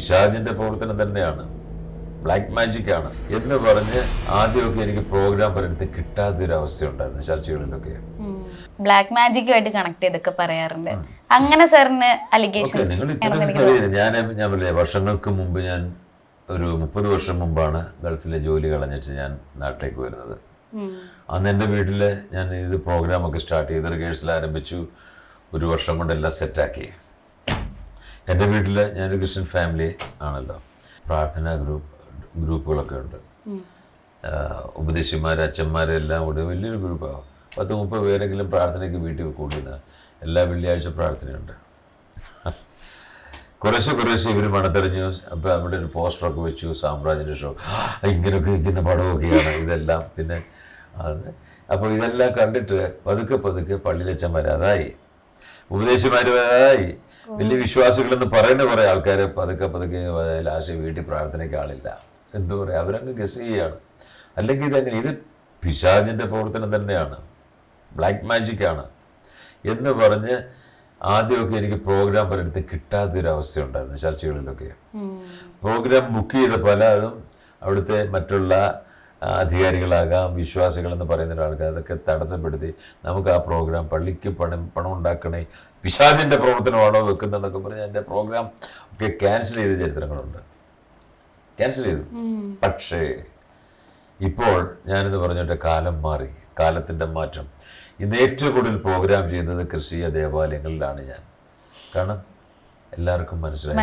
പിശാചിന്റെ പ്രവർത്തനം തന്നെയാണ്, ബ്ലാക്ക് മാജിക് ആണ് എന്ന് പറഞ്ഞ് ആദ്യമൊക്കെ എനിക്ക് പ്രോഗ്രാം പലയിടത്ത് കിട്ടാത്തൊരവസ്ഥ ഉണ്ടായിരുന്നു ചർച്ചകളിലൊക്കെ. ബ്ലാക്ക് മാജിക്കുമായിട്ട് കണക്ട് ചെയ്തൊക്കെ പറയാറുണ്ട്. അങ്ങനെ സാറിന് അലിഗേഷൻസ്? ഞാൻ പറഞ്ഞില്ലേ, വർഷങ്ങൾക്ക് മുമ്പ് ഞാൻ ഒരു 30 വർഷം മുമ്പാണ് ഗൾഫിലെ ജോലി കളഞ്ഞിട്ട് ഞാൻ നാട്ടിലേക്ക് വരുന്നത്. അന്ന് എൻ്റെ വീട്ടിൽ ഞാൻ ഇത് പ്രോഗ്രാമൊക്കെ സ്റ്റാർട്ട് ചെയ്ത് റിഹേഴ്സൽ ആരംഭിച്ചു. 1 വർഷം കൊണ്ട് എല്ലാം സെറ്റാക്കി. എൻ്റെ വീട്ടിൽ ഞാനൊരു ക്രിസ്ത്യൻ ഫാമിലി ആണല്ലോ, പ്രാർത്ഥനാ ഗ്രൂപ്പുകളൊക്കെ ഉണ്ട്. ഉപദേശിമാർ, അച്ഛന്മാരെല്ലാം കൂടി വലിയൊരു ഗ്രൂപ്പാണ്. 10-30 പേരെങ്കിലും പ്രാർത്ഥനയ്ക്ക് വീട്ടിൽ കൂടുന്ന എല്ലാ വെള്ളിയാഴ്ച പ്രാർത്ഥനയുണ്ട്. കുറേശ്ശെ ഇവർ മണത്തെറിഞ്ഞു. അപ്പോൾ അവിടെ ഒരു പോസ്റ്ററൊക്കെ വെച്ചു, സാമ്രാജ്യൻ്റെ ഷോ, ഇങ്ങനെയൊക്കെ ഇരിക്കുന്ന പടമൊക്കെയാണ് ഇതെല്ലാം. പിന്നെ അപ്പോൾ ഇതെല്ലാം കണ്ടിട്ട് പതുക്കെ പള്ളിയിലച്ചന്മാർ അതായി, ഉപദേശിമാർ അതായി, വലിയ വിശ്വാസികളെന്ന് പറയുന്ന കുറേ ആൾക്കാർ പതുക്കെ ലാസ്റ്റ് വീട്ടിൽ പ്രാർത്ഥനയ്ക്ക് ആളില്ല. എന്താ പറയുക, അവരങ്ങ് ഗസ് ചെയ്യുകയാണ്. അല്ലെങ്കിൽ ഇതെങ്ങനെ, ഇത് പിശാചിൻ്റെ പ്രവർത്തനം തന്നെയാണ്, ബ്ലാക്ക് മാജിക് ആണ് എന്ന് പറഞ്ഞ് ആദ്യമൊക്കെ എനിക്ക് പ്രോഗ്രാം പലയിടത്ത് കിട്ടാത്തൊരവസ്ഥ ഉണ്ടായിരുന്നു ചർച്ചകളിലൊക്കെ. പ്രോഗ്രാം ബുക്ക് ചെയ്ത പലതും അവിടുത്തെ മറ്റുള്ള അധികാരികളാകാം, വിശ്വാസികളെന്ന് പറയുന്ന ആൾക്കാർ അതൊക്കെ തടസ്സപ്പെടുത്തി നമുക്ക് ആ പ്രോഗ്രാം, പള്ളിക്ക് പണം ഉണ്ടാക്കണേ, പിശാചിൻ്റെ പ്രവർത്തനമാണോ വെക്കുന്നതെന്നൊക്കെ പറഞ്ഞ് എൻ്റെ പ്രോഗ്രാം ഒക്കെ ക്യാൻസൽ ചെയ്ത ചരിത്രങ്ങളുണ്ട്. ക്യാൻസൽ ചെയ്തു. പക്ഷേ ഇപ്പോൾ ഞാനെന്ന് പറഞ്ഞിട്ട് കാലം മാറി, കാലത്തിൻ്റെ മാറ്റം. ഇന്ന് ഏറ്റവും കൂടുതൽ പ്രോഗ്രാം ചെയ്യുന്നത് ക്രിസ്തീയ ദേവാലയങ്ങളിലാണ് ഞാൻ. കാരണം എല്ലാവർക്കും മനസ്സിലായി.